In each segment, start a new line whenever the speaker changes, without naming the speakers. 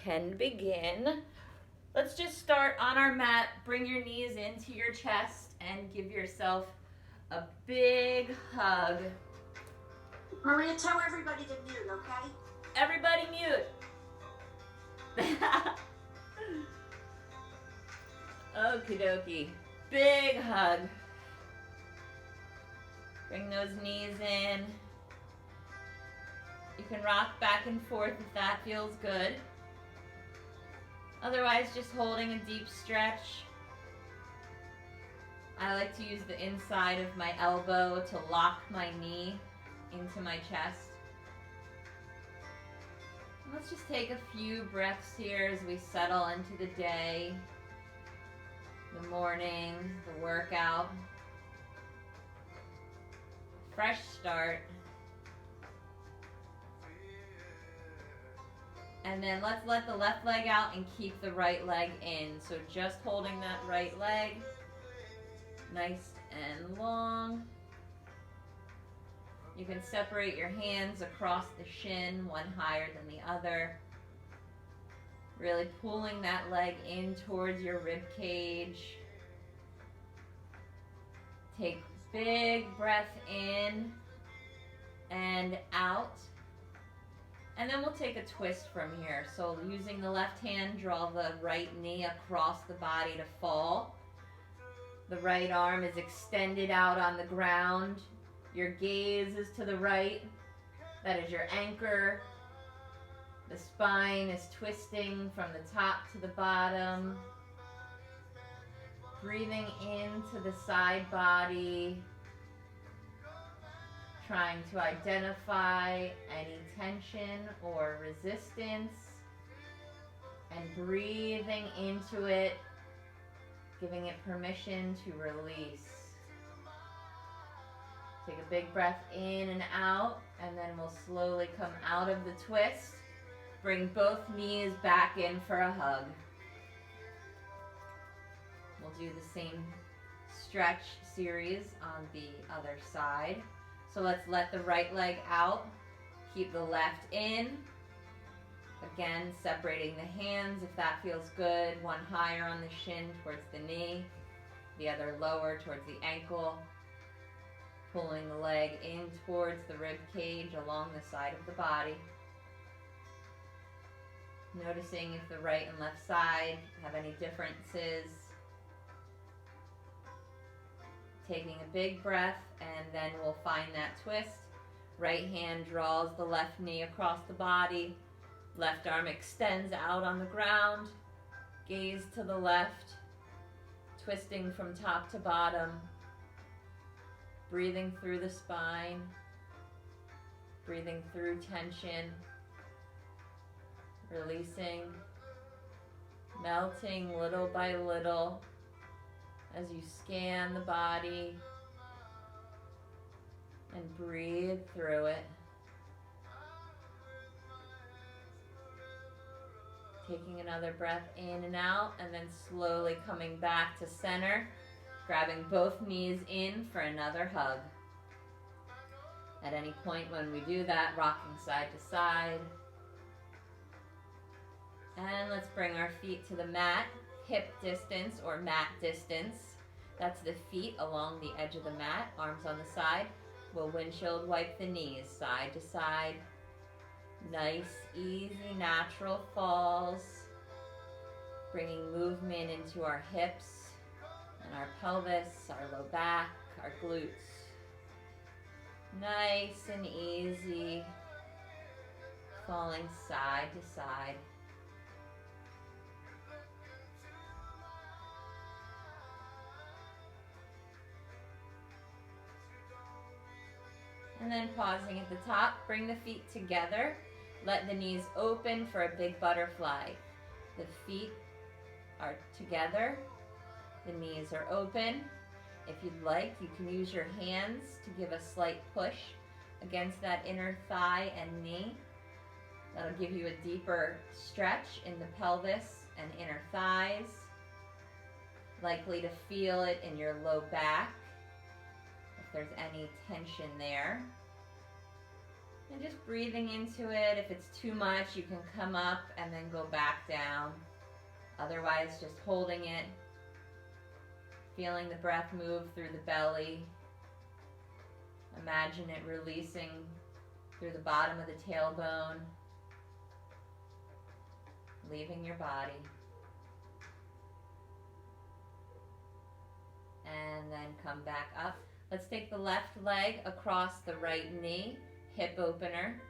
can begin. Let's just start on our mat. Bring your knees into your chest and give yourself a big hug.
Maria, tell everybody to mute, okay?
Everybody mute. Okie dokie. Big hug. Bring those knees in. You can rock back and forth if that feels good. Otherwise, just holding a deep stretch. I like to use the inside of my elbow to lock my knee into my chest. Let's just take a few breaths here as we settle into the day, the morning, the workout. Fresh start. And then let's let the left leg out and keep the right leg in. So just holding that right leg, nice and long. You can separate your hands across the shin, one higher than the other. Really pulling that leg in towards your rib cage. Take big breath in and out. And then we'll take a twist from here. So using the left hand, draw the right knee across the body to fall. The right arm is extended out on the ground. Your gaze is to the right. That is your anchor. The spine is twisting from the top to the bottom. Breathing into the side body. Trying to identify any tension or resistance. And breathing into it, giving it permission to release. Take a big breath in and out, and then we'll slowly come out of the twist. Bring both knees back in for a hug. We'll do the same stretch series on the other side. So let's let the right leg out. Keep the left in. Again, separating the hands if that feels good. One higher on the shin towards the knee. The other lower towards the ankle. Pulling the leg in towards the rib cage along the side of the body. Noticing if the right and left side have any differences. Taking a big breath, and then we'll find that twist. Right hand draws the left knee across the body. Left arm extends out on the ground. Gaze to the left. Twisting from top to bottom. Breathing through the spine. Breathing through tension. Releasing. Melting little by little as you scan the body and breathe through it. Taking another breath in and out, and then slowly coming back to center, grabbing both knees in for another hug. At any point when we do that, rocking side to side. And let's bring our feet to the mat. Hip distance or mat distance. That's the feet along the edge of the mat, arms on the side. We'll windshield wipe the knees side to side. Nice, easy, natural falls. Bringing movement into our hips and our pelvis, our low back, our glutes. Nice and easy. Falling side to side. And then pausing at the top, bring the feet together. Let the knees open for a big butterfly. The feet are together. The knees are open. If you'd like, you can use your hands to give a slight push against that inner thigh and knee. That'll give you a deeper stretch in the pelvis and inner thighs. Likely to feel it in your low back, if there's any tension there. And just breathing into it. If it's too much, you can come up and then go back down. Otherwise, just holding it, feeling the breath move through the belly. Imagine it releasing through the bottom of the tailbone, leaving your body. And then come back up. Let's take the left leg across the right knee, hip opener.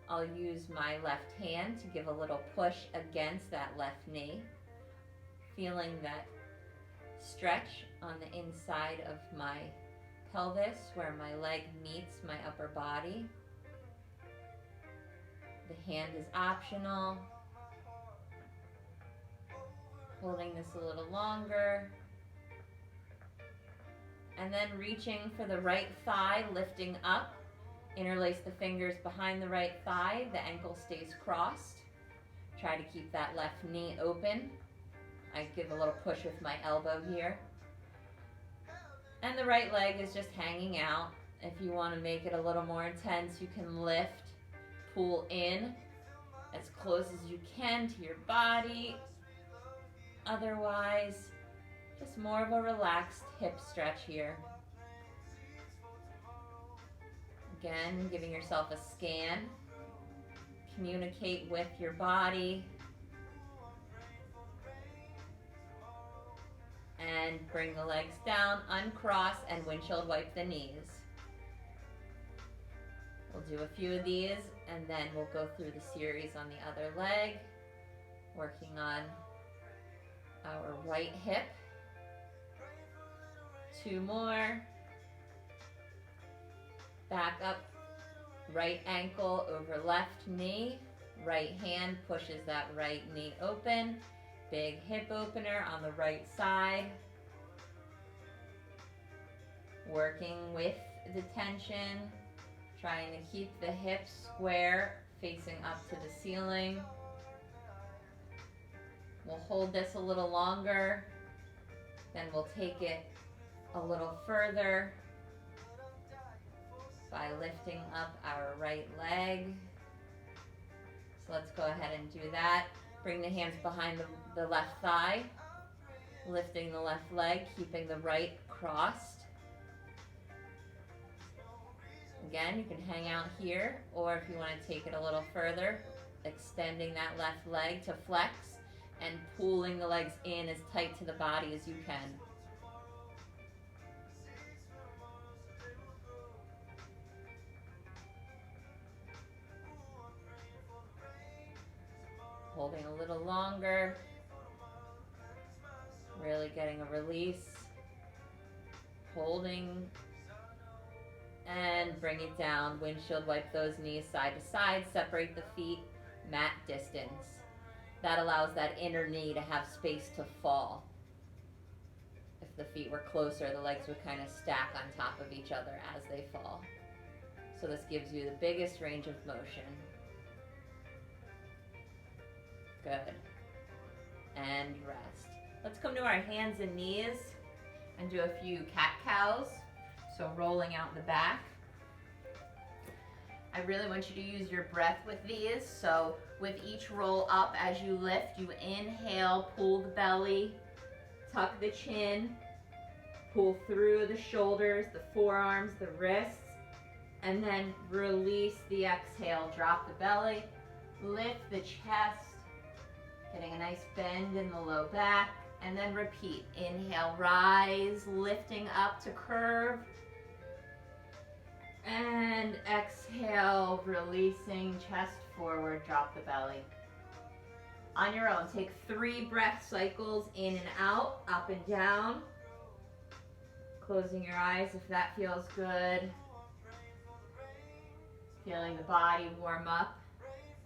I'll use my left hand to give a little push against that left knee, feeling that stretch on the inside of my pelvis where my leg meets my upper body. The hand is optional. Holding this a little longer. And then reaching for the right thigh, lifting up. Interlace the fingers behind the right thigh. The ankle stays crossed. Try to keep that left knee open. I give a little push with my elbow here. And the right leg is just hanging out. If you want to make it a little more intense, you can lift, pull in as close as you can to your body. Otherwise, just more of a relaxed hip stretch here. Again, giving yourself a scan. Communicate with your body. And bring the legs down, uncross, and windshield wipe the knees. We'll do a few of these, and then we'll go through the series on the other leg, working on our right hip. 2 more. Back up, right ankle over left knee. Right hand pushes that right knee open. Big hip opener on the right side. Working with the tension, trying to keep the hips square, facing up to the ceiling. We'll hold this a little longer, then we'll take it a little further by lifting up our right leg. So let's go ahead and do that. Bring the hands behind the left thigh, lifting the left leg, keeping the right crossed. Again, you can hang out here, or if you want to take it a little further, extending that left leg to flex and pulling the legs in as tight to the body as you can. Holding a little longer, really getting a release, holding, and bring it down. Windshield wipe those knees side to side, separate the feet, mat distance. That allows that inner knee to have space to fall. If the feet were closer, the legs would kind of stack on top of each other as they fall. So this gives you the biggest range of motion. Good. And rest. Let's come to our hands and knees and do a few cat-cows. So rolling out the back. I really want you to use your breath with these. So with each roll up as you lift, you inhale, pull the belly, tuck the chin, pull through the shoulders, the forearms, the wrists, and then release the exhale. Drop the belly, lift the chest, getting a nice bend in the low back, and then repeat. Inhale, rise, lifting up to curve, and exhale, releasing, chest forward, drop the belly. On your own, take 3 breath cycles in and out, up and down. Closing your eyes if that feels good. Feeling the body warm up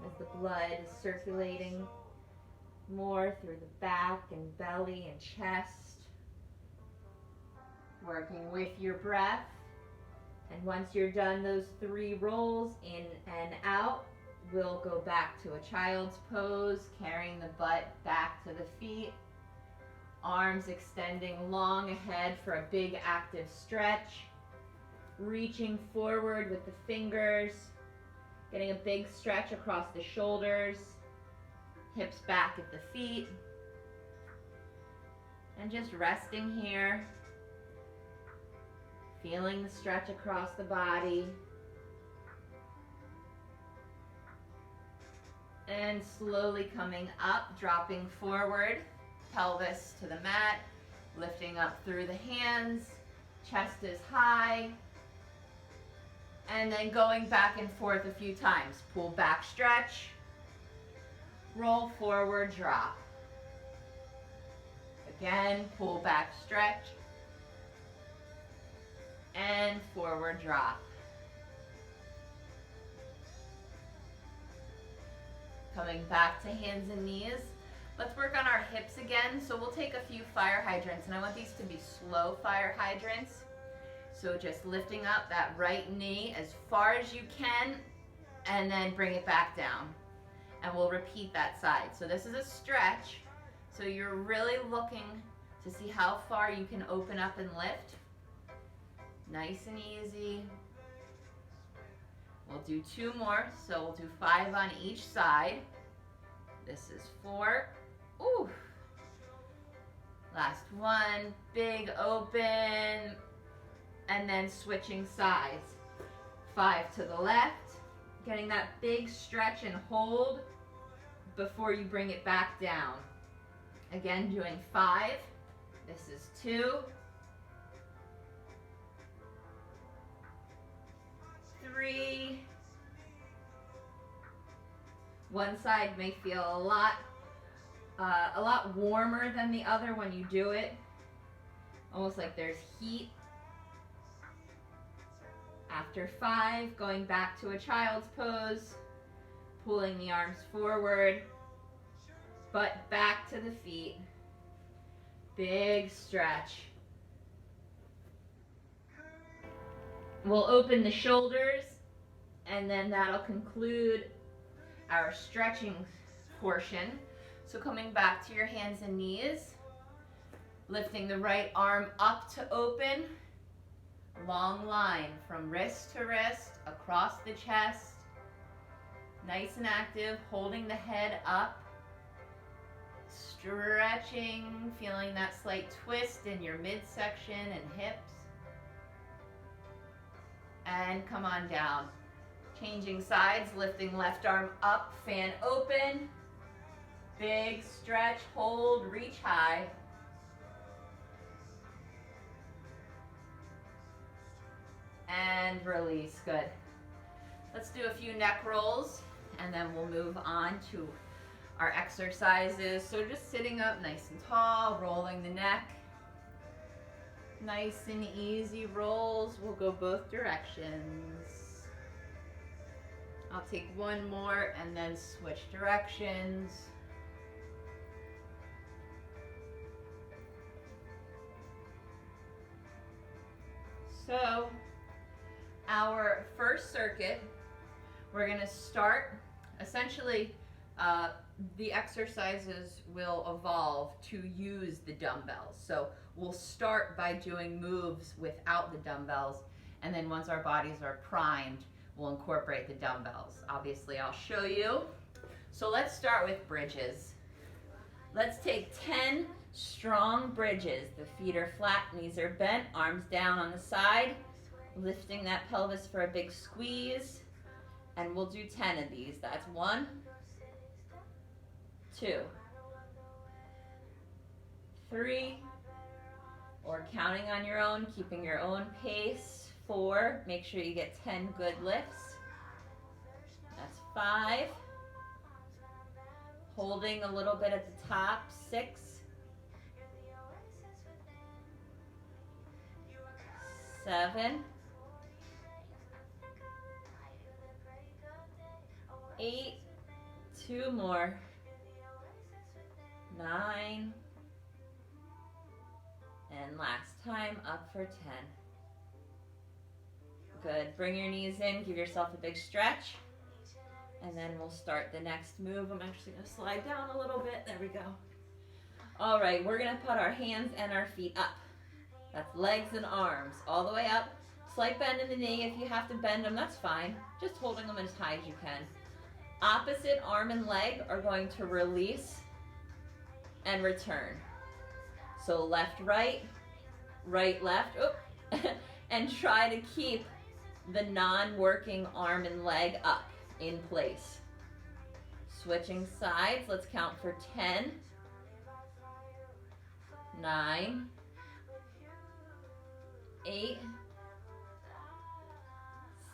as the blood is circulating more through the back and belly and chest. Working with your breath. And once you're done those 3 rolls in and out, we'll go back to a child's pose, carrying the butt back to the feet. Arms extending long ahead for a big active stretch. Reaching forward with the fingers. Getting a big stretch across the shoulders, hips back at the feet, and just resting here, feeling the stretch across the body, and slowly coming up, dropping forward, pelvis to the mat, lifting up through the hands, chest is high, and then going back and forth a few times. Pull back, stretch, roll forward, drop. Again, pull back, stretch, and forward drop. Coming back to hands and knees. Let's work on our hips again. So we'll take a few fire hydrants, and I want these to be slow fire hydrants. So just lifting up that right knee as far as you can, and then bring it back down. And we'll repeat that side. So this is a stretch. So you're really looking to see how far you can open up and lift. Nice and easy. We'll do 2 more, so we'll do 5 on each side. This is 4. Ooh. Last one, big open, and then switching sides. 5 to the left, getting that big stretch and hold before you bring it back down. Again, doing 5. This is 2. 3. One side may feel a lot warmer than the other when you do it. Almost like there's heat. After 5, going back to a child's pose, pulling the arms forward, butt back to the feet. Big stretch. We'll open the shoulders, and then that'll conclude our stretching portion. So coming back to your hands and knees, lifting the right arm up to open, long line from wrist to wrist, across the chest, nice and active, holding the head up, stretching, feeling that slight twist in your midsection and hips. And come on down. Changing sides, lifting left arm up, fan open. Big stretch, hold, reach high. And release, good. Let's do a few neck rolls, and then we'll move on to our exercises. So just sitting up nice and tall, rolling the neck. Nice and easy rolls. We'll go both directions. I'll take one more and then switch directions. So, our first circuit, we're going to start, essentially, the exercises will evolve to use the dumbbells. So we'll start by doing moves without the dumbbells, and then once our bodies are primed, we'll incorporate the dumbbells. Obviously, I'll show you. So let's start with bridges. Let's take 10 strong bridges. The feet are flat, knees are bent, arms down on the side, lifting that pelvis for a big squeeze, and we'll do 10 of these. That's 1, 2, 3, or counting on your own, keeping your own pace, 4. Make sure you get 10 good lifts. That's 5. Holding a little bit at the top, 6. 7. 8. 2 more. 9. And last time, up for 10. Good. Bring your knees in, give yourself a big stretch, and then we'll start the next move. I'm actually going to slide down a little bit. There we go. All right, we're going to put our hands and our feet up. That's legs and arms all the way up. Slight bend in the knee. If you have to bend them, that's fine. just holding them as high as you can. Opposite arm and leg are going to release and return. So left, right, right, left, and try to keep the non-working arm and leg up in place. Switching sides, let's count for 10, 9, 8,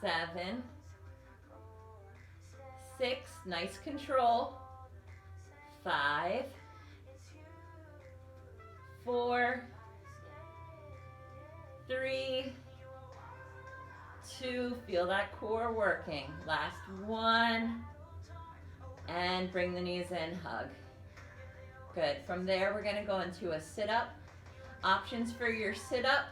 7, 6, nice control, 5, 4, 3, 2, feel that core working. Last one, and bring the knees in, hug. Good. From there, we're gonna go into a sit-up. Options for your sit-up,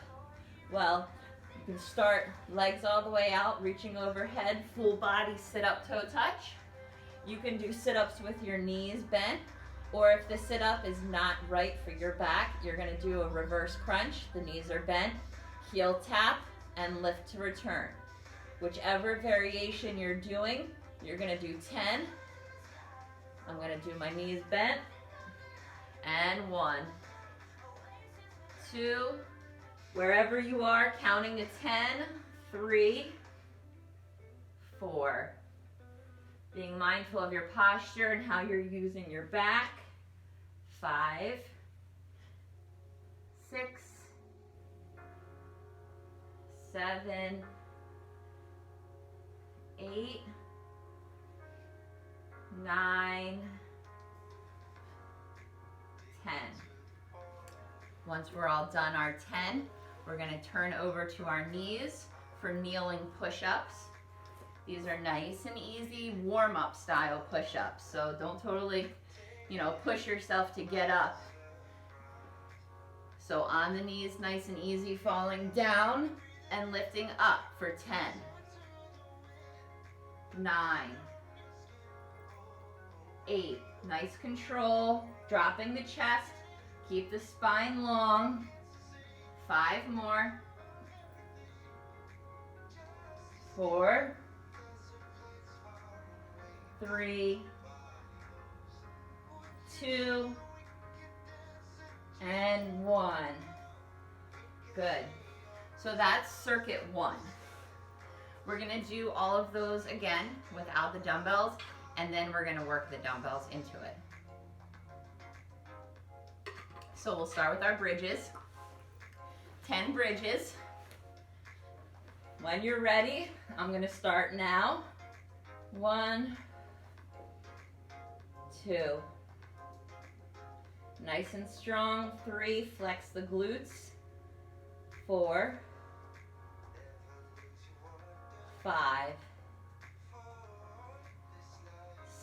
well, you can start legs all the way out, reaching overhead, full body sit-up toe touch. You can do sit-ups with your knees bent, or if the sit-up is not right for your back, you're gonna do a reverse crunch. The knees are bent, heel tap, and lift to return. Whichever variation you're doing, you're gonna do 10. I'm gonna do my knees bent, and 1, 2, wherever you are, counting to 10, 3, 4. Being mindful of your posture and how you're using your back. 5, 6, 7, 8, 9, 10. Once we're all done our 10, we're going to turn over to our knees for kneeling push-ups. These are nice and easy warm-up style push-ups, so don't totally, push yourself to get up. So on the knees, nice and easy, falling down and lifting up for 10, 9, 8, nice control, dropping the chest, keep the spine long, 5 more, 4, 3, 2, and 1. Good. So that's circuit 1. We're going to do all of those again without the dumbbells, and then we're going to work the dumbbells into it. So we'll start with our bridges. 10 bridges. When you're ready, I'm going to start now. 1, 2. Nice and strong. 3, flex the glutes. 4, 5,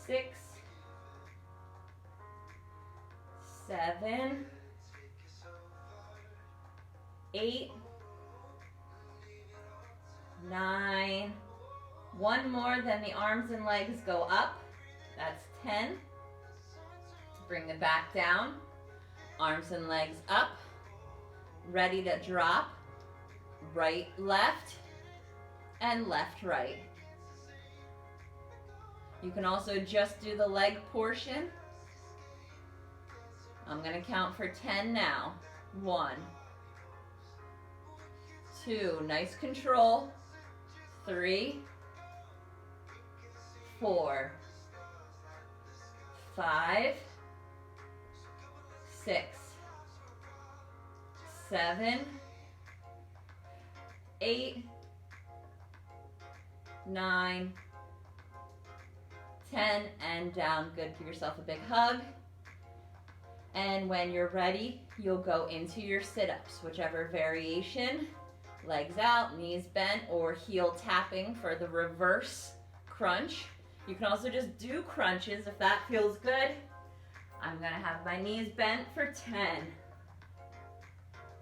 6, 7, 8, 9. One more, then the arms and legs go up. That's 10. Bring the back down. Arms and legs up. Ready to drop. Right, left, and left, right. You can also just do the leg portion. I'm going to count for 10 now. 1, 2, nice control. 3, 4, 5, 6, 7, 8, 9, 10, and down. Good. Give yourself a big hug. And when you're ready, you'll go into your sit-ups, whichever variation. Legs out, knees bent, or heel tapping for the reverse crunch. You can also just do crunches if that feels good. I'm gonna have my knees bent for 10,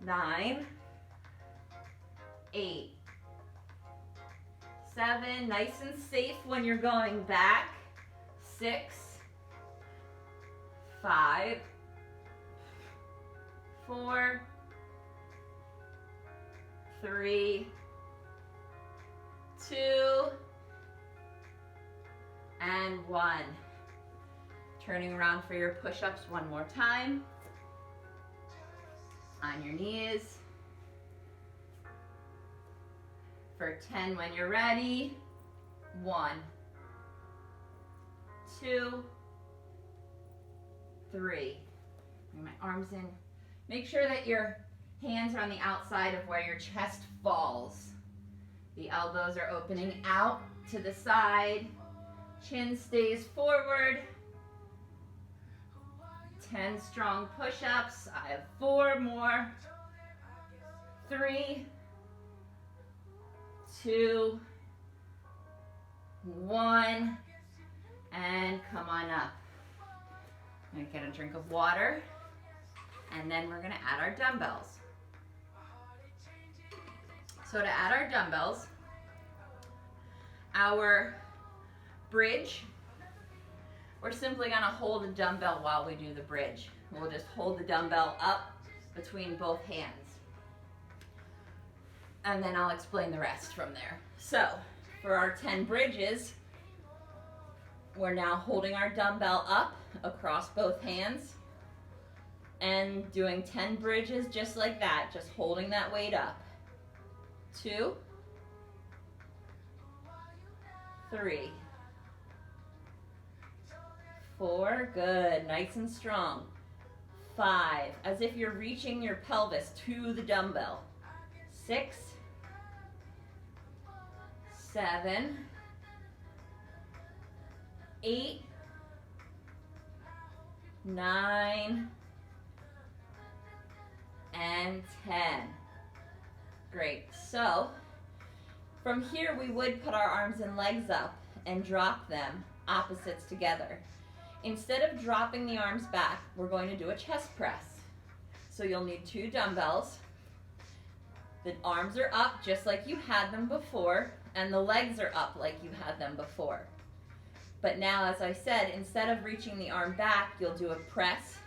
9, 8, 7, nice and safe when you're going back. 6, 5, 4, 3, 2, And 1. Turning around for your push-ups one more time. On your knees. For 10 when you're ready. 1, 2, 3. Bring my arms in. Make sure that your hands are on the outside of where your chest falls. The elbows are opening out to the side. Chin stays forward. 10 strong push-ups. I have 4 more. 3, 2, 1, and come on up. I'm gonna get a drink of water, and then we're gonna add our dumbbells. So to add our dumbbells, our bridge, we're simply gonna hold a dumbbell while we do the bridge. We'll just hold the dumbbell up between both hands. And then I'll explain the rest from there. So, for our 10 bridges, we're now holding our dumbbell up across both hands and doing 10 bridges just like that, just holding that weight up. 2, 3, 4, good, nice and strong. 5, as if you're reaching your pelvis to the dumbbell. 6, 7, 8, 9, and 10. Great. So from here we would put our arms and legs up and drop them opposites together. Instead of dropping the arms back, we're going to do a chest press. So you'll need 2 dumbbells. The arms are up just like you had them before, and the legs are up like you had them before. But now, as I said, instead of reaching the arm back, you'll do a press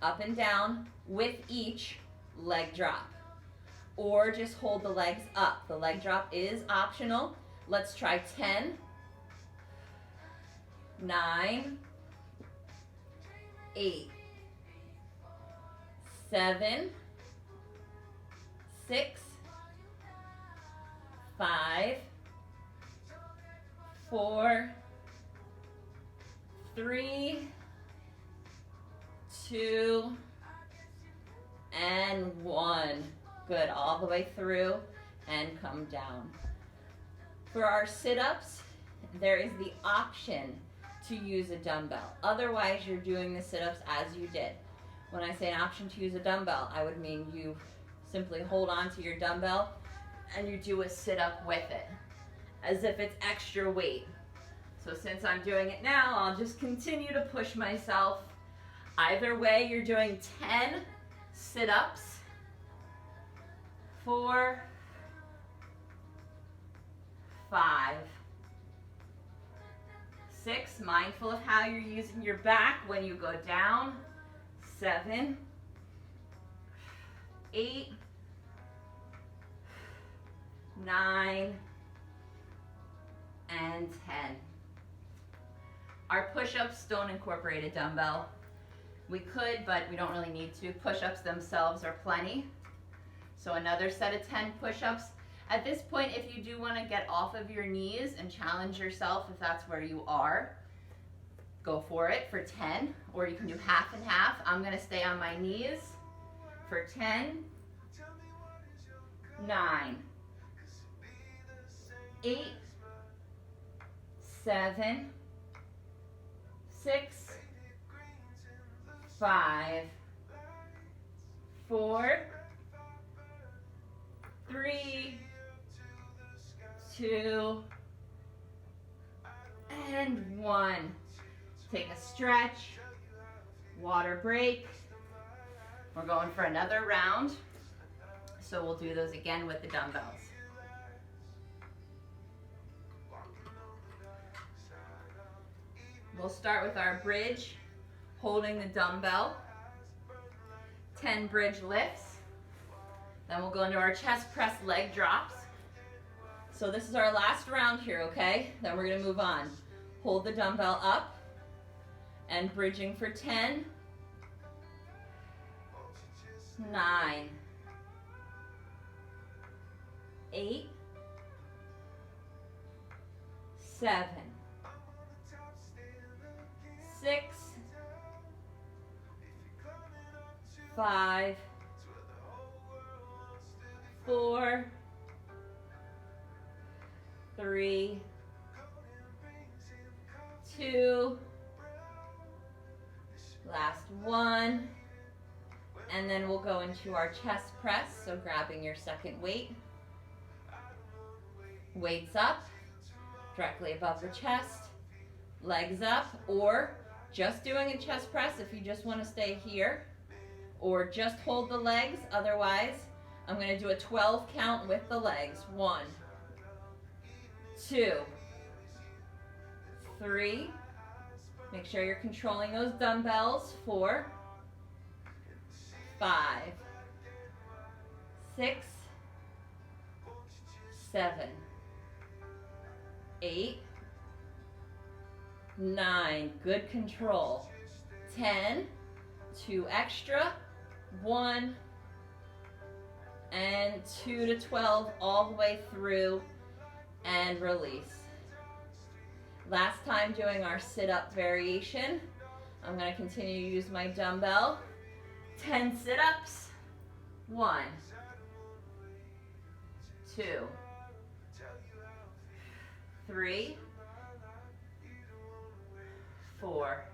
up and down with each leg drop. Or just hold the legs up. The leg drop is optional. Let's try 10, 9, 8, 7, 6, 5, 4, 3, 2, and 1. Good, all the way through and come down. For our sit-ups, there is the option to use a dumbbell. Otherwise, you're doing the sit-ups as you did. When I say an option to use a dumbbell, I would mean you simply hold on to your dumbbell and you do a sit-up with it, as if it's extra weight. So since I'm doing it now, I'll just continue to push myself. Either way, you're doing 10 sit-ups. 4, 5, 6, mindful of how you're using your back when you go down. 7, 8, 9, and 10. Our push-ups don't incorporate a dumbbell. We could, but we don't really need to. Push-ups themselves are plenty. So another set of 10 push-ups. At this point, if you do want to get off of your knees and challenge yourself, if that's where you are, go for it for 10, or you can do half and half. I'm going to stay on my knees for 10, 9, 8, 7, 6, 5, 4, 3, 2, and 1. Take a stretch, water break. We're going for another round, so we'll do those again with the dumbbells. We'll start with our bridge, holding the dumbbell, 10 bridge lifts. Then we'll go into our chest press leg drops. So this is our last round here, okay? Then we're gonna move on. Hold the dumbbell up and bridging for 10, 9, 8, 7, 6, 5, 4, 3, 2, last one, and then we'll go into our chest press, so grabbing your second weight. Weights up, directly above the chest, legs up, or just doing a chest press if you just want to stay here, or just hold the legs. Otherwise, I'm going to do a 12 count with the legs. 1, 2, 3, make sure you're controlling those dumbbells. 4, 5, 6, 7, 8, 9, good control. 10, 2 extra, 1, and 2 to 12 all the way through, and release. Last time doing our sit-up variation. I'm going to continue to use my dumbbell. 10 sit-ups. 1, 2, 3, 4.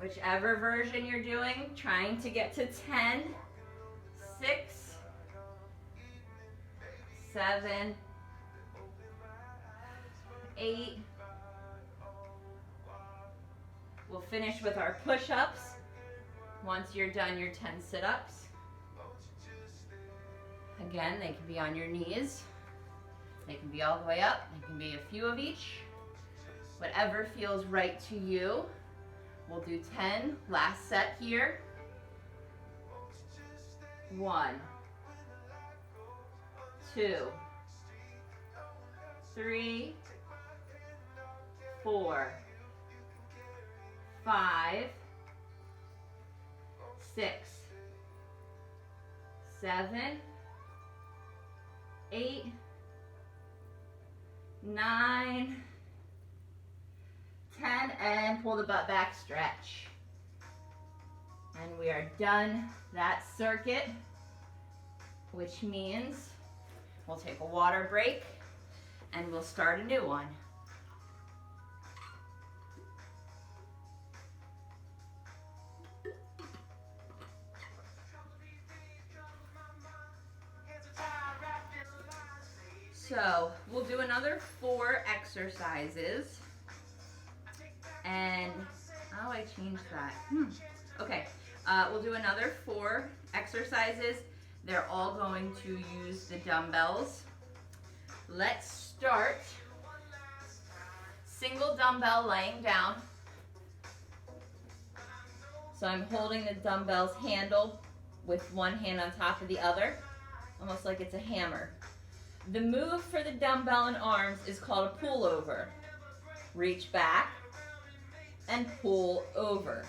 Whichever version you're doing, trying to get to 10, 6, 7, 8. We'll finish with our push-ups once you're done your 10 sit-ups. Again, they can be on your knees. They can be all the way up. They can be a few of each. Whatever feels right to you. We'll do 10. Last set here. 1, 2, 3, 4, 5, 6, 7, 8, 9, 10, and pull the butt back, stretch. And we are done that circuit, which means we'll take a water break and we'll start a new one. So we'll do another 4 exercises. And, oh, I changed that. Okay, we'll do another 4 exercises. They're all going to use the dumbbells. Let's start. Single dumbbell laying down. So I'm holding the dumbbell's handle with one hand on top of the other, almost like it's a hammer. The move for the dumbbell and arms is called a pull over. Reach back and pull over.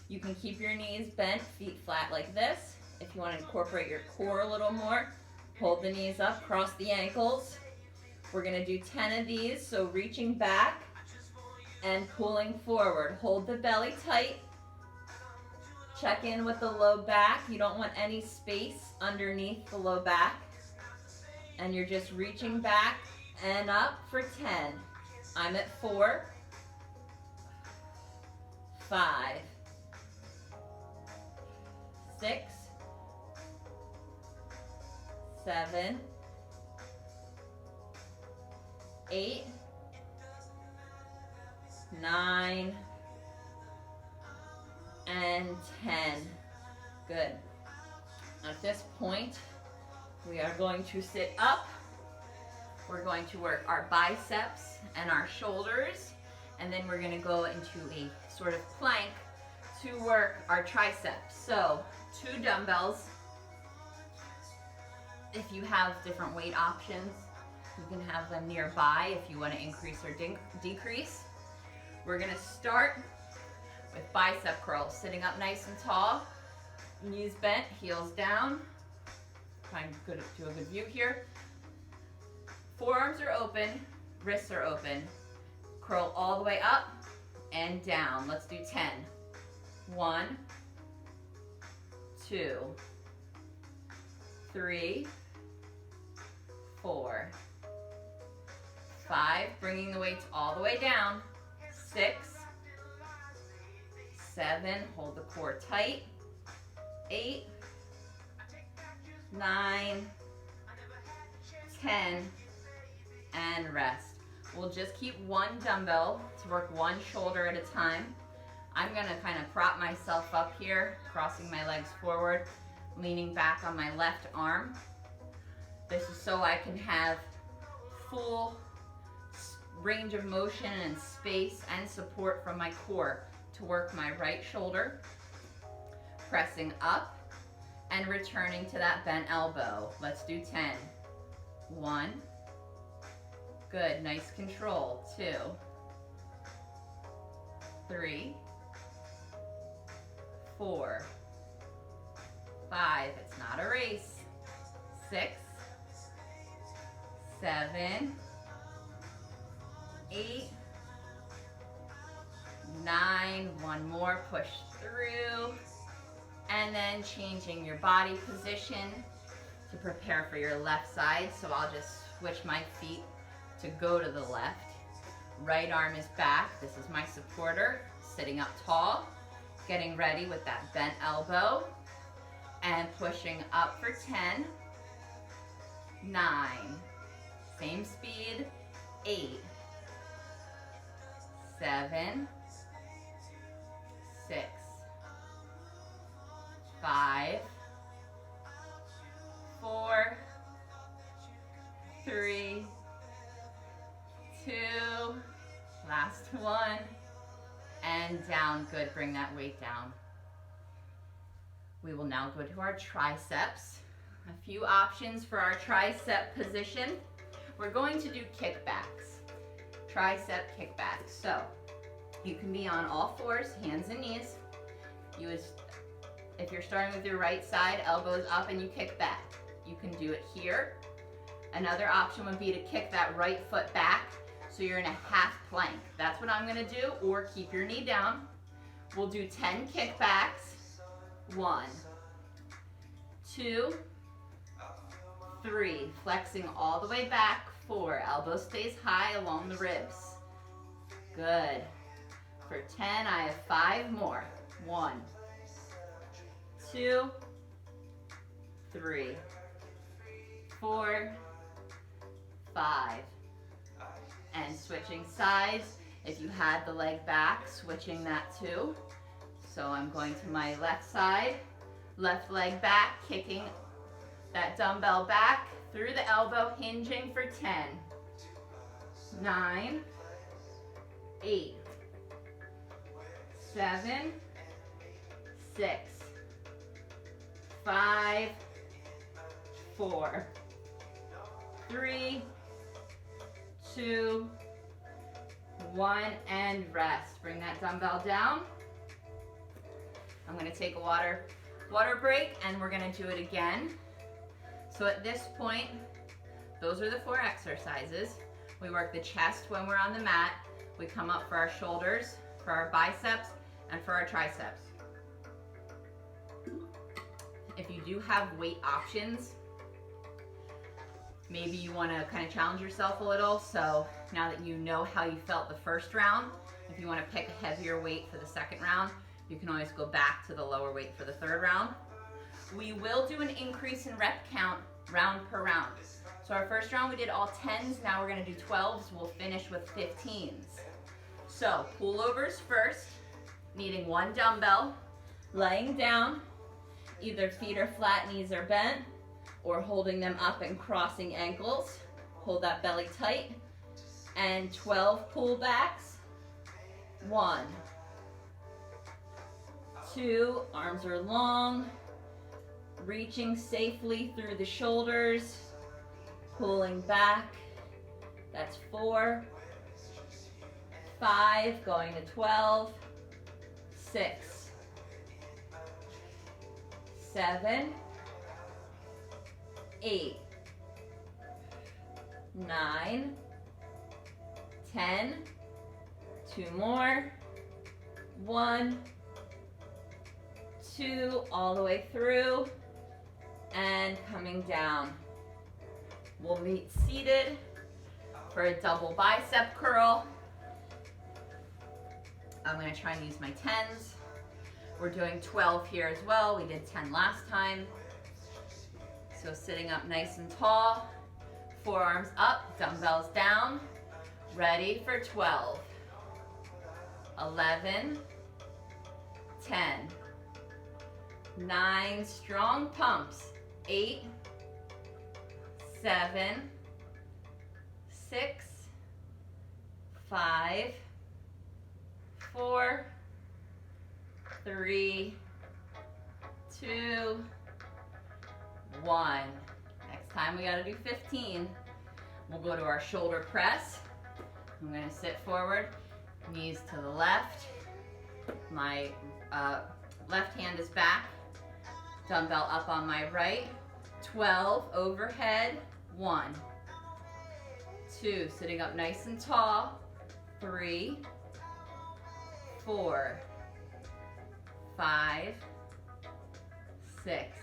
You can keep your knees bent, feet flat like this. If you want to incorporate your core a little more, hold the knees up, cross the ankles. We're going to do 10 of these, so reaching back and pulling forward. Hold the belly tight. Check in with the low back. You don't want any space underneath the low back. And you're just reaching back and up for 10. I'm at 4, 5, 6, 7, 8, 9, and 10. Good. At this point, we are going to sit up. We're going to work our biceps and our shoulders, and then we're going to go into a sort of plank to work our triceps. So 2 dumbbells. If you have different weight options, You can have them nearby if you want to increase or decrease. We're gonna start with bicep curls, sitting up nice and tall, knees bent, heels down. Trying to do a good view here. Forearms are open, wrists are open. Curl all the way up and down. Let's do 10. 1, 2, 3, 4, 5, bringing the weights all the way down. 6, 7, hold the core tight. 8, 9, 10, and rest. We'll just keep one dumbbell to work one shoulder at a time. I'm gonna kind of prop myself up here, crossing my legs forward, leaning back on my left arm. This is so I can have full range of motion and space and support from my core to work my right shoulder, pressing up and returning to that bent elbow. Let's do 10. 1, good, nice control. 2, 3, 4, 5, it's not a race. 6, 7, 8, 9, one more, push through, and then changing your body position to prepare for your left side. So I'll just switch my feet to go to the left. Right arm is back. This is my supporter, sitting up tall, getting ready with that bent elbow, and pushing up for 10, 9, same speed, 8, 7, 6, 5, 4, 3, 2, last one, and down. Good, bring that weight down. We will now go to our triceps. A few options for our tricep position. We're going to do kickbacks, tricep kickbacks. So you can be on all fours, hands and knees. If you're starting with your right side, elbows up and you kick back. You can do it here. Another option would be to kick that right foot back so you're in a half plank. That's what I'm gonna do, or keep your knee down. We'll do 10 kickbacks. 1, 2, 3, flexing all the way back. 4, elbow stays high along the ribs. Good. For 10, I have 5 more. 1, 2, 3, 4, 5. And switching sides. If you had the leg back, switching that too. So I'm going to my left side, left leg back, kicking that dumbbell back through the elbow, hinging for 10, 9, 8, 7, 6, 5, 4, 3, 2, 1, and rest. Bring that dumbbell down. I'm going to take a water break, and we're going to do it again. So at this point, those are the 4 exercises. We work the chest when we're on the mat. We come up for our shoulders, for our biceps, and for our triceps. If you do have weight options, maybe you want to kind of challenge yourself a little. So now that you know how you felt the first round, if you want to pick a heavier weight for the second round, you can always go back to the lower weight for the third round. We will do an increase in rep count round per round. So our first round we did all 10s, now we're going to do 12s. We'll finish with 15s. So pullovers first, needing 1 dumbbell, laying down, either feet are flat, knees are bent, or holding them up and crossing ankles. Hold that belly tight. And 12 pullbacks. 1, 2, arms are long, reaching safely through the shoulders, pulling back That's 4, 5, going to 12, 6, 7, 8, 9, 10, 2 more, 1, 2, all the way through, and coming down. We'll meet seated for a double bicep curl. I'm going to try and use my 10s. We're doing 12 here as well. We did 10 last time. So sitting up nice and tall, forearms up, dumbbells down, ready for 12, 11, 10, 9, strong pumps, 8, 7, 6, 5, 4, 3, 2, 1. Next time we gotta do 15. We'll go to our shoulder press. I'm gonna sit forward, knees to the left. My left hand is back, dumbbell up on my right. 12 overhead, 1, 2, sitting up nice and tall, 3, 4, 5, 6,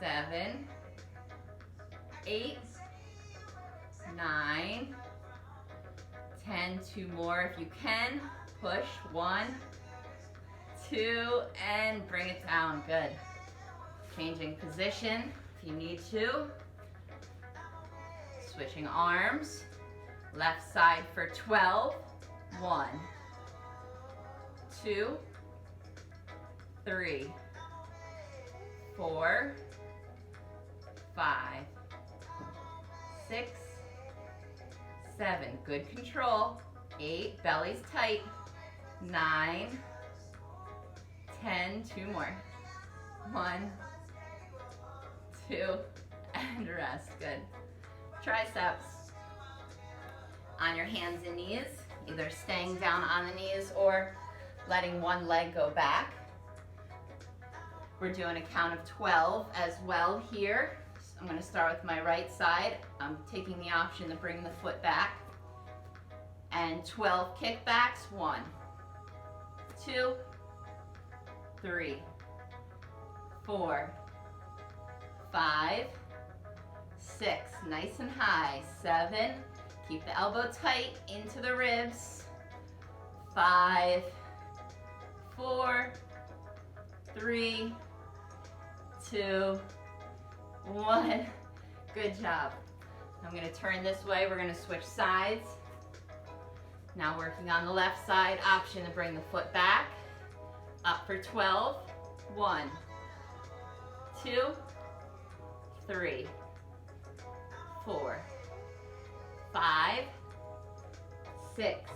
7, 8, 9, 10, 2 more if you can, push, 1, 2, and bring it down, good. Changing position if you need to. Switching arms, left side for 12, 1, 2, 3, 4, 5, 6, 7, good control, 8, belly's tight, 9, 10, 2 more, 1, 2, and rest, good. Triceps on your hands and knees, either staying down on the knees or letting one leg go back. We're doing a count of 12 as well here. So I'm going to start with my right side. I'm taking the option to bring the foot back. And 12 kickbacks, 1, 2, 3, 4, 5, 6, nice and high, 7, keep the elbow tight into the ribs, 5, 4, 3, 2, 1, good job. I'm going to turn this way, we're going to switch sides. Now working on the left side, option to bring the foot back, up for 12, 1, 2, 3, 4, 5, 6,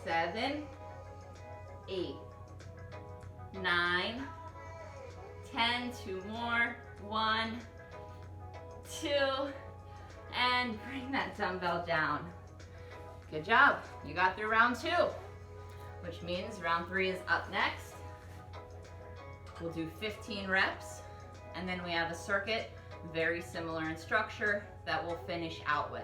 7, 8, 9, 10, 2 more, 1, 2, and bring that dumbbell down. Good job, you got through round 2, which means round 3 is up next. We'll do 15 reps, and then we have a circuit, very similar in structure, that we'll finish out with.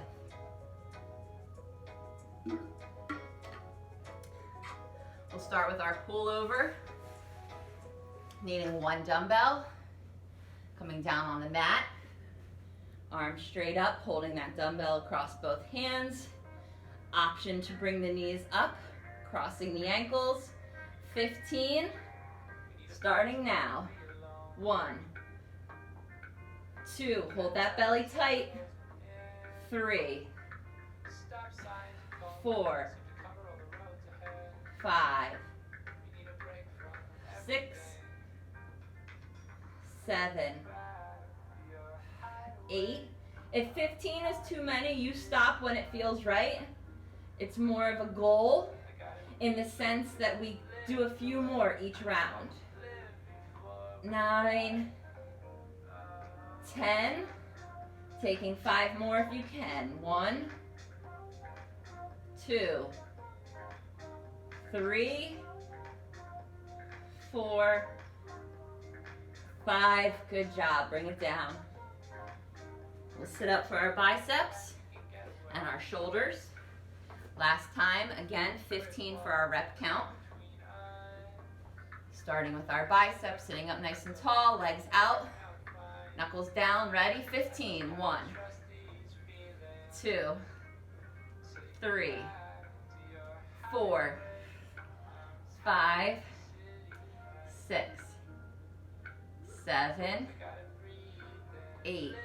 We'll start with our pullover, needing 1 dumbbell, coming down on the mat, arms straight up, holding that dumbbell across both hands. Option to bring the knees up, crossing the ankles. 15, starting now. 1, 2, hold that belly tight. 3, 4, 5, 6, 7, 8. If 15 is too many, you stop when it feels right. It's more of a goal in the sense that we do a few more each round. 9, 10, Taking 5 more if you can. 1, 2, 3, 4, 5. Good job. Bring it down. We'll sit up for our biceps and our shoulders. Last time, again, 15 for our rep count. Starting with our biceps, sitting up nice and tall, legs out, knuckles down, ready? 15. 1, 2, 3, 4, 5, 6, 7, 8,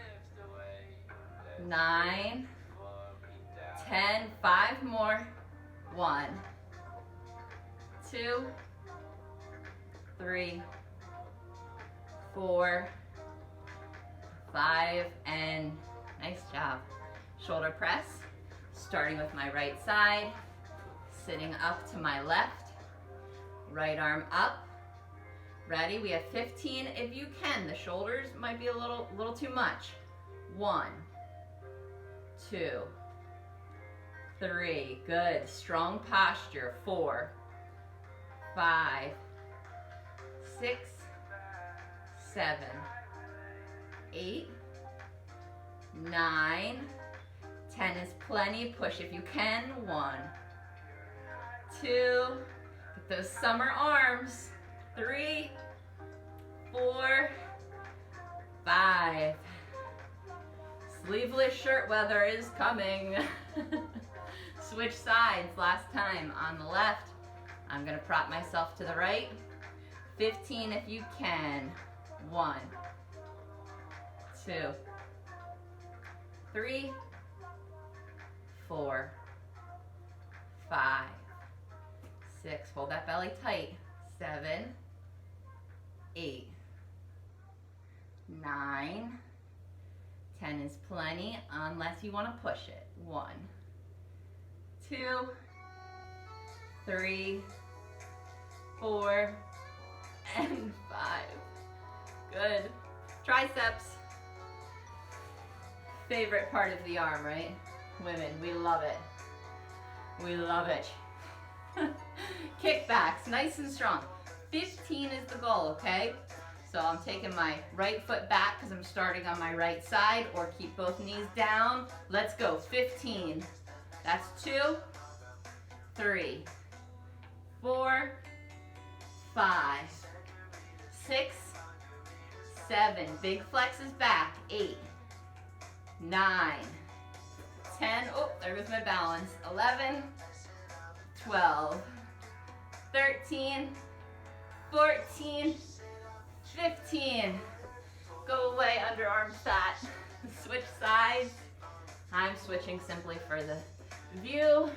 9, 10, 5 more. 1, 2, 3, 4, 5, and nice job. Shoulder press, starting with my right side, sitting up to my left, right arm up. Ready? We have 15 if you can. The shoulders might be a little too much. 1, 2, 3, good. Strong posture. 4, 5, 6, 7, 8, 9, 10 is plenty. Push if you can. 1, 2, get those summer arms. 3, 4, 5. Sleeveless shirt weather is coming. Switch sides. Last time on the left. I'm gonna prop myself to the right. 15 if you can. 1, 2, 3, 4, 5, 6. Hold that belly tight. 7, 8, 9, 10 is plenty unless you want to push it. 1, 2, 3, 4, and 5. Good. Triceps. Favorite part of the arm, right? Women, we love it. We love it. Kickbacks, nice and strong. 15 is the goal, okay? So I'm taking my right foot back because I'm starting on my right side, or keep both knees down. Let's go. 15. That's 2, 3, 4, 5, 6, 7. Big flexes back. 8, 9, 10. Oh, there goes my balance. 11, 12, 13, 14, 15. Go away, underarm fat. Switch sides. I'm switching simply for the view.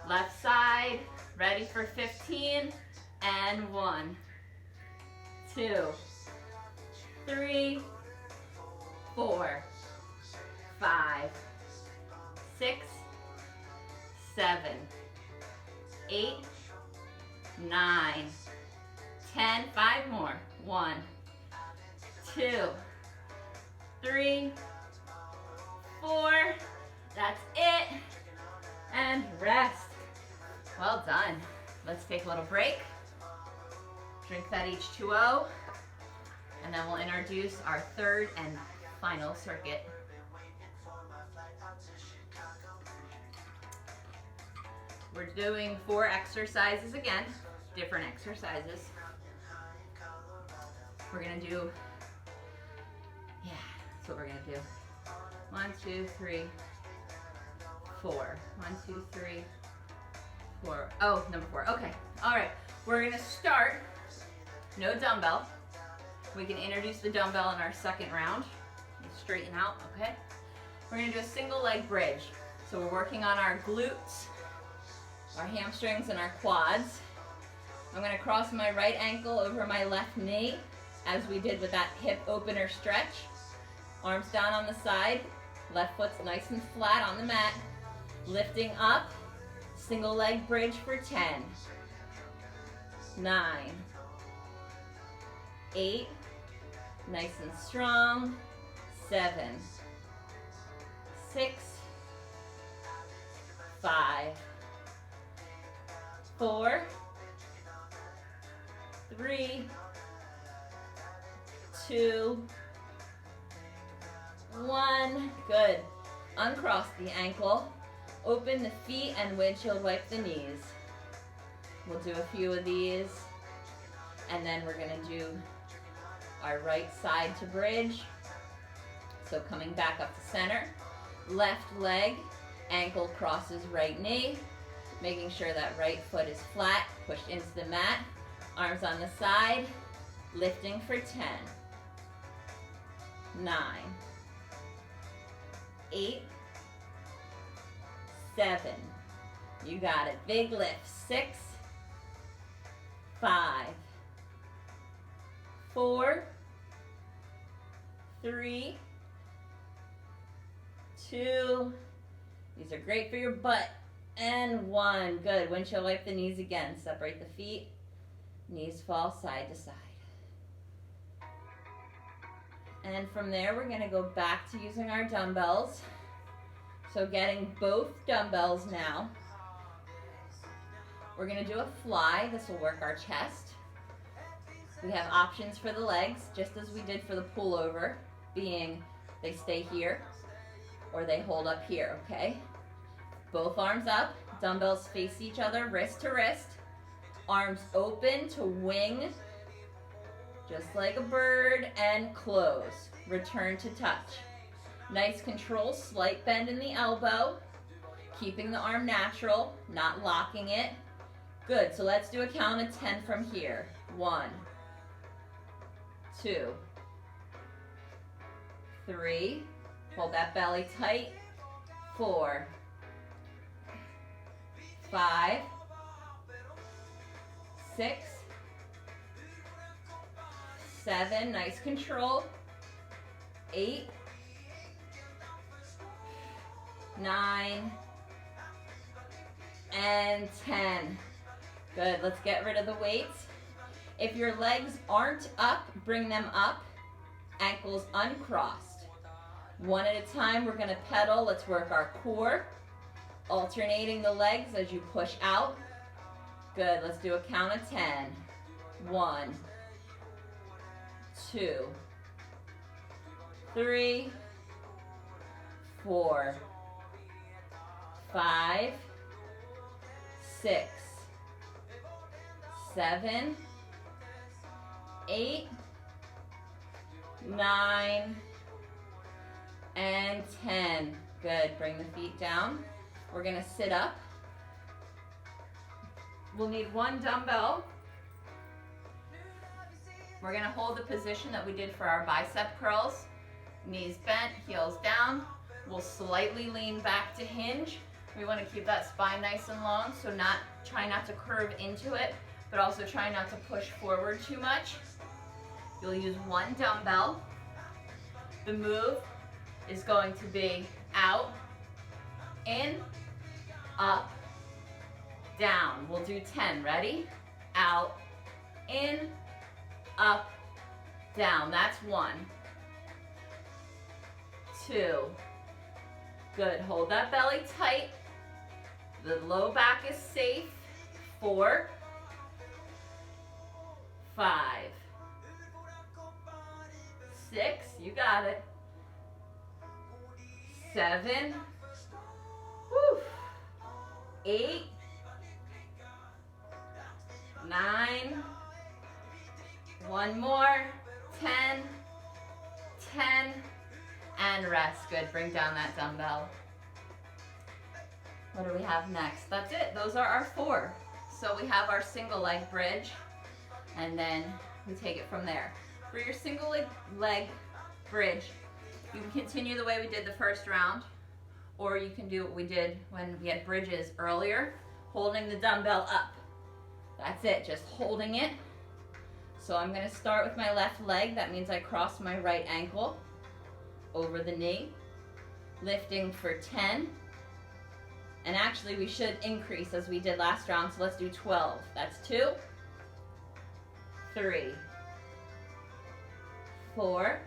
Left side, ready for 15, and 1, 2, 3, 4, 5, 6, 7, 8, 9, 10, 5 more. 1, 2, 3, 4. That's it. And rest. Well done. Let's take a little break. Drink that H2O. And then we'll introduce our third and final circuit. We're doing 4 exercises again, different exercises. We're gonna do, that's what we're gonna do. 1, 2, 3, 4. 1, 2, 3, 4. Oh, number 4. Okay. All right. We're gonna start. No dumbbell. We can introduce the dumbbell in our second round. Straighten out. Okay. We're gonna do a single leg bridge. So we're working on our glutes, our hamstrings, and our quads. I'm gonna cross my right ankle over my left knee, as we did with that hip opener stretch. Arms down on the side. Left foot's nice and flat on the mat. Lifting up, single leg bridge for 10, 9, 8, nice and strong, 7, 6, 5, 4, 3, 2, 1. Good. Uncross the ankle. Open the feet and windshield wipe the knees. We'll do a few of these. And then we're going to do our right side to bridge. So coming back up to center. Left leg, ankle crosses right knee. Making sure that right foot is flat, pushed into the mat. Arms on the side. Lifting for 10. 9. 8. 7. You got it. Big lift. 6. 5. 4. 3. 2. These are great for your butt. And 1. Good. Windshield wipe the knees again. Separate the feet. Knees fall side to side. And from there, we're going to go back to using our dumbbells. So getting both dumbbells now. We're going to do a fly. This will work our chest. We have options for the legs, just as we did for the pullover, being they stay here or they hold up here, okay? Both arms up, dumbbells face each other, wrist to wrist. Arms open to wing, just like a bird, and close. Return to touch. Nice control, slight bend in the elbow, keeping the arm natural, not locking it. Good, so let's do a count of 10 from here. 1, 2, 3, hold that belly tight. 4, 5, 6, 7, nice control. 8, 9, and 10. Good, let's get rid of the weights. If your legs aren't up, bring them up. Ankles uncrossed. One at a time, we're gonna pedal. Let's work our core. Alternating the legs as you push out. Good, let's do a count of 10. 1, 2, 3, 4, 5, 6, 7, 8, 9, and 10. Good, bring the feet down. We're gonna sit up. We'll need one dumbbell. We're gonna hold the position that we did for our bicep curls. Knees bent, heels down. We'll slightly lean back to hinge. We wanna keep that spine nice and long, so try not to curve into it, but also try not to push forward too much. You'll use one dumbbell. The move is going to be out, in, up, down. We'll do 10. Ready? Out, in, up, down. That's 1. 2. Good. Hold that belly tight. The low back is safe. 4, 5, 6. You got it. 7. Whew. 8, 9, one more, 10, 10, and rest. Good, bring down that dumbbell. What do we have next? That's it, those are our 4. So we have our single leg bridge, and then we take it from there. For your single leg bridge, you can continue the way we did the first round, or you can do what we did when we had bridges earlier, holding the dumbbell up. That's it, just holding it. So I'm gonna start with my left leg. That means I cross my right ankle over the knee, lifting for 10. And actually we should increase as we did last round, so let's do 12. That's 2, 3, 4,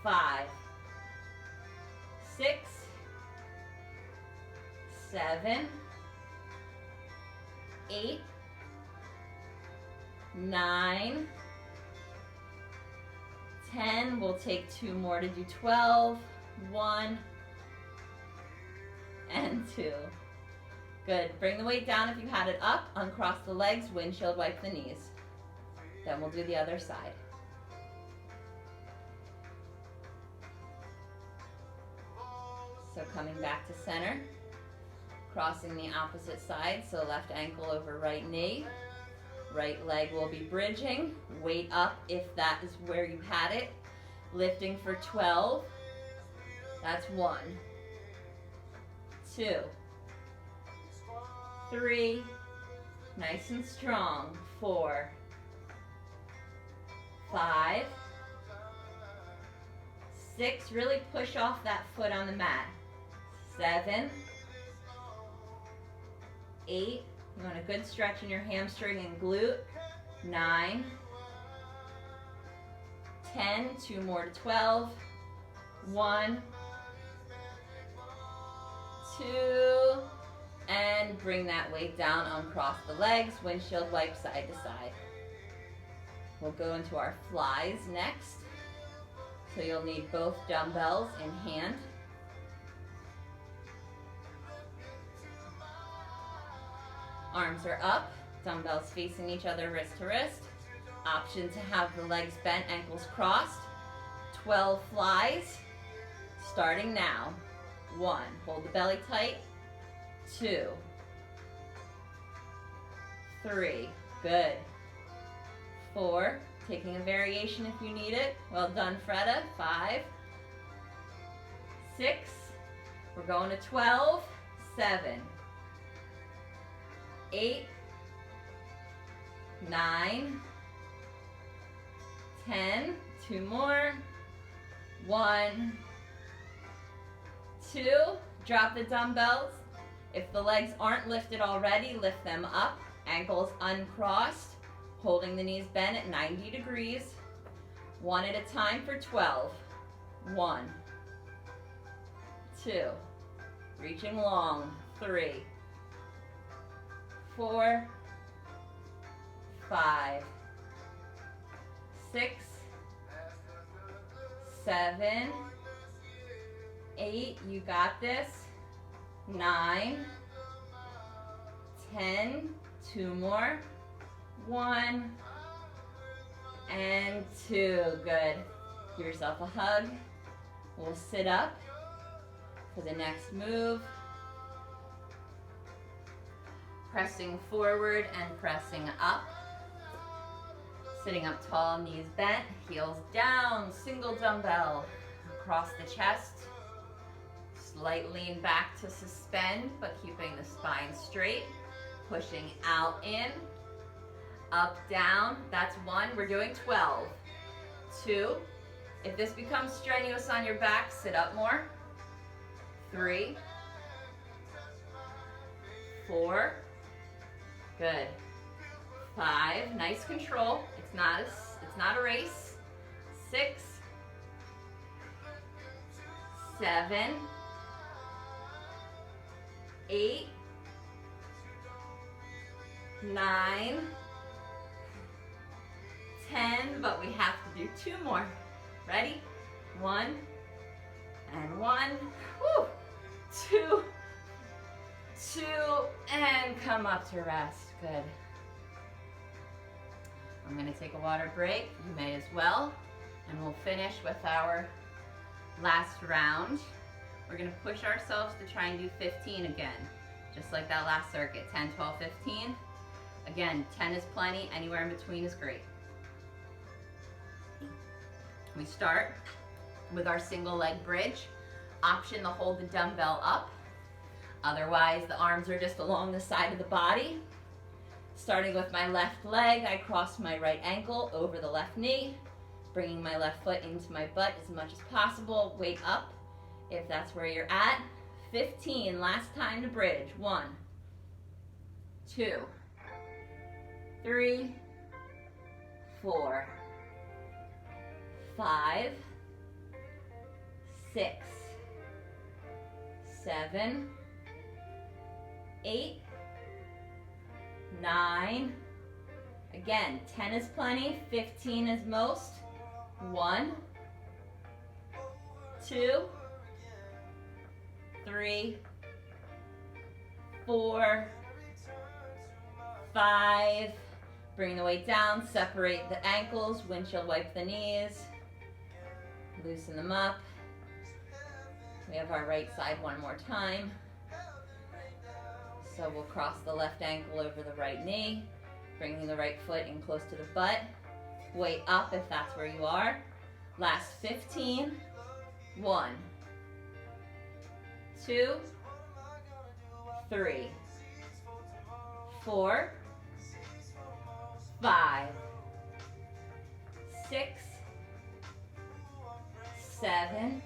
5, 6, 7, 8, 9, 10. We'll take 2 more to do 12. 1 and 2. Good. Bring the weight down if you had it up. Uncross the legs. Windshield wipe the knees. Then we'll do the other side. So coming back to center. Crossing the opposite side. So left ankle over right knee. Right leg will be bridging. Weight up if that is where you had it. Lifting for 12. That's 1, 2, 3, nice and strong. 4, 5, 6, really push off that foot on the mat. 7, 8, you want a good stretch in your hamstring and glute. 9, 10, 2 more to 12. 1, 2, and bring that weight down, uncross the legs, windshield wipe side to side. We'll go into our flies next. So you'll need both dumbbells in hand. Arms are up, dumbbells facing each other wrist to wrist. Option to have the legs bent, ankles crossed. 12 flies, starting now. 1, hold the belly tight. 2, 3, good. 4, taking a variation if you need it. Well done, Freda. 5, 6, we're going to 12, 7, 8, 9, 10, 2 more. 1, 2, drop the dumbbells. If the legs aren't lifted already, lift them up. Ankles uncrossed, holding the knees bent at 90 degrees. 1 at a time for 12. 1, 2, reaching long. 3, 4, 5, 6, 7, 8, you got this. 9, 10, 2 more. 1 and 2, good. Give yourself a hug. We'll sit up for the next move. Pressing forward and pressing up. Sitting up tall, knees bent, heels down, single dumbbell across the chest. Slight lean back to suspend, but keeping the spine straight. Pushing out in, up, down. That's 1. We're doing 12. 2. If this becomes strenuous on your back, sit up more. 3, 4, good. 5, nice control. It's not a race. 6, 7, 8, 9, 10, but we have to do 2 more. Ready? 1 and 1. Woo! 2, 2, and come up to rest. Good. I'm going to take a water break. You may as well. And we'll finish with our last round. We're going to push ourselves to try and do 15 again. Just like that last circuit. 10, 12, 15. Again, 10 is plenty. Anywhere in between is great. We start with our single leg bridge. Option to hold the dumbbell up. Otherwise, the arms are just along the side of the body. Starting with my left leg, I cross my right ankle over the left knee, bringing my left foot into my butt as much as possible. Weight up if that's where you're at. 15, last time to bridge. 1, 2, 3, 4, 5, 6, 7, 8, 9. Again, 10 is plenty, 15 is most. 1, 2, 3, 4, 5. Bring the weight down, separate the ankles, windshield wipe the knees, loosen them up. We have our right side one more time. So we'll cross the left ankle over the right knee, bringing the right foot in close to the butt. Weight up if that's where you are. Last 15. 1, 2, 3, 4, 5, 6, 7,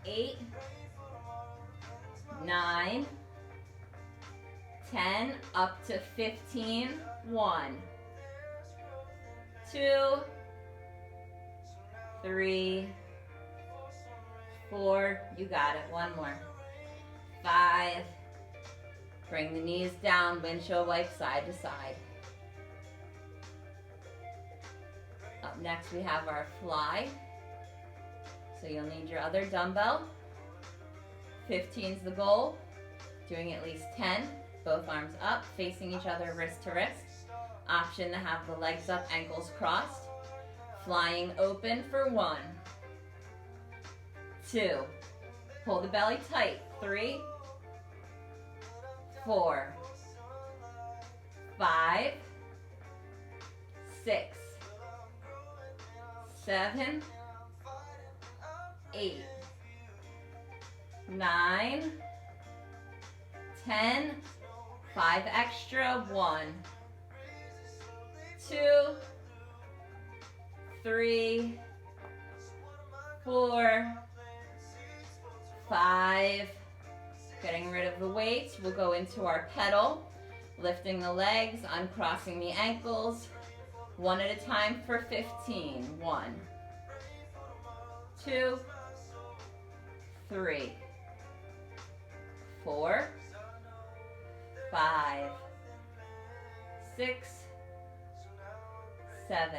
8, 9, 10, up to 15. 1, 2, 3, 4, you got it, one more. 5, bring the knees down, windshield wipe side to side. Up next we have our fly. So you'll need your other dumbbell. 15's the goal. Doing at least 10. Both arms up, facing each other wrist to wrist. Option to have the legs up, ankles crossed. Flying open for 1, 2. Pull the belly tight. 3, 4, 5, 6, 7, 8, 9, 10, 5 extra. 1, 2, 3, 4, 5. Getting rid of the weights, we'll go into our pedal, lifting the legs, uncrossing the ankles, one at a time for 15. 1, 2, 3, 4, 5, 6, 7,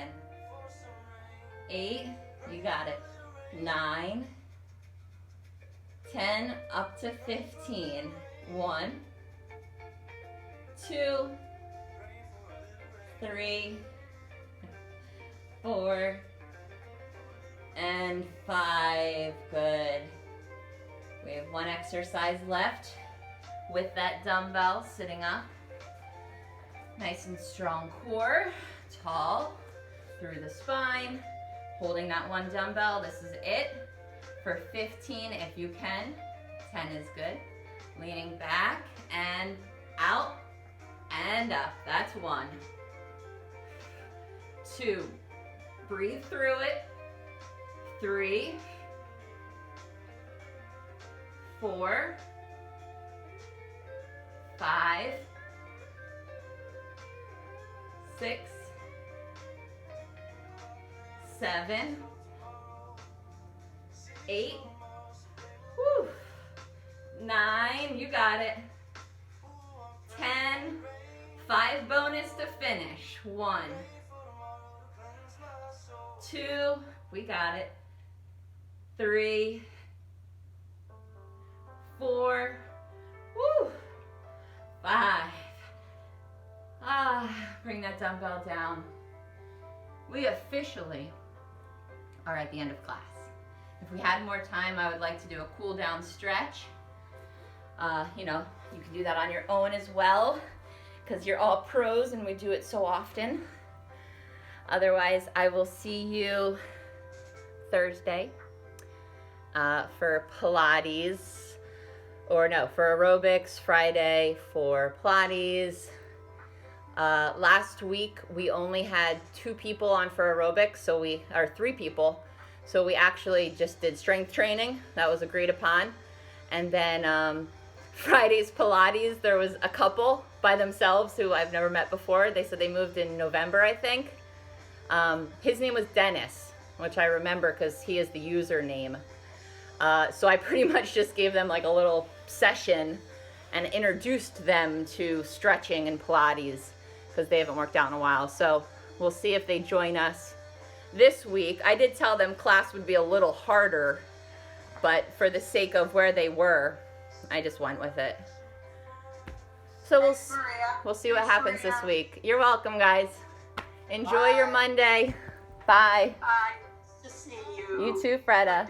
8, you got it, 9, 10, up to 15. 1, 2, 3, 4, and 5. Good. We have one exercise left with that dumbbell sitting up. Nice and strong core, tall, through the spine. Holding that one dumbbell, this is it. For 15 if you can, 10 is good. Leaning back and out and up, that's 1. 2, breathe through it. 3, 4, 5, 6, 7, 8, 9, you got it. 10, 5 bonus to finish. 1, 2, we got it. 3, 4, 5. Bring that dumbbell down. We officially are at the end of class. If we had more time, I would like to do a cool down stretch. You can do that on your own as well, because you're all pros and we do it so often. Otherwise, I will see you Thursday for Pilates, for aerobics, Friday for Pilates. Last week we only had 2 people on for aerobics, or 3 people. So we actually just did strength training. That was agreed upon. And then Friday's Pilates, there was a couple by themselves who I've never met before. They said they moved in November, I think. His name was Dennis, which I remember because he is the username.
So I pretty much just gave them like a little session and introduced them to stretching and Pilates because they haven't worked out in a while. So we'll see if they join us this week. I did tell them class would be a little harder, but for the sake of where they were, I just went with it. So
Thanks, Maria.
we'll see what
Thanks,
happens
Maria.
this week. You're welcome, guys. Enjoy
Bye.
your Monday. Bye.
Bye. Nice to see you.
You too, Freda.